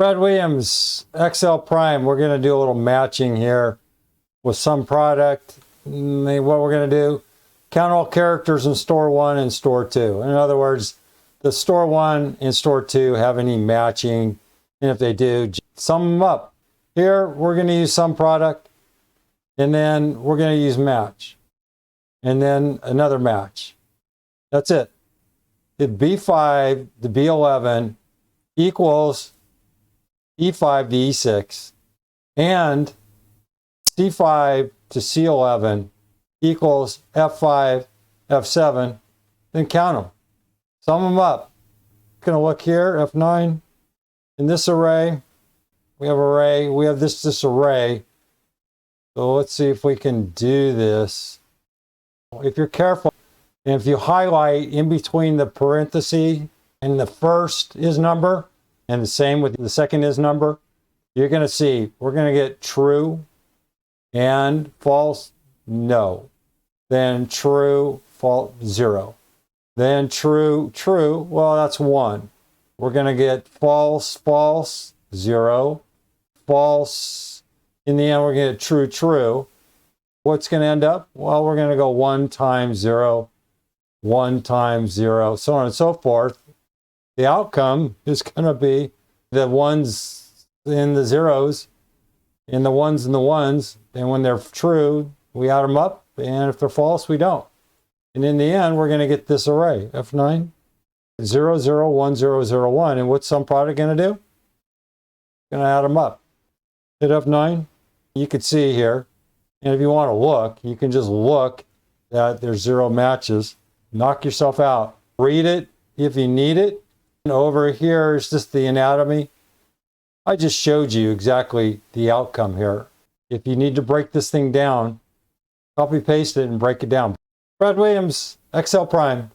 Fred Williams, XL Prime. We're going to do a little matching here with some product. What we're going to do, count all characters in Store 1 and Store 2. In other words, the Store 1 and Store 2 have any matching, and if they do, sum them up. Here, we're going to use some product, and then we're going to use match, and then another match. That's it. The B5 to B11 equals E5 to E6, and C5 to C11 equals F5, F7, then count them. Sum them up. Going to look here, F9. In this array, we have this array. So let's see if we can do this. If you're careful, and if you highlight in between the parenthesis and the first is number, and the same with the second is number, you're going to see we're going to get true and false, no. Then true, false, 0. Then true, true, well, that's 1. We're going to get false, false, 0. False, in the end, we're going to get true, true. What's going to end up? Well, we're going to go 1 times 0, 1 times 0, so on and so forth. The outcome is going to be the ones in the zeros and the ones in the ones. And when they're true, we add them up. And if they're false, we don't. And in the end, we're going to get this array, F9, 0, 0, 1, 0, 0, 1. And what's some product going to do? Going to add them up. Hit F9. You could see here. And if you want to look, you can just look that there's 0 matches. Knock yourself out. Read it if you need it. And over here is just the anatomy. I just showed you exactly the outcome here. If you need to break this thing down, copy paste it and break it down. Fred Williams, XL Prime.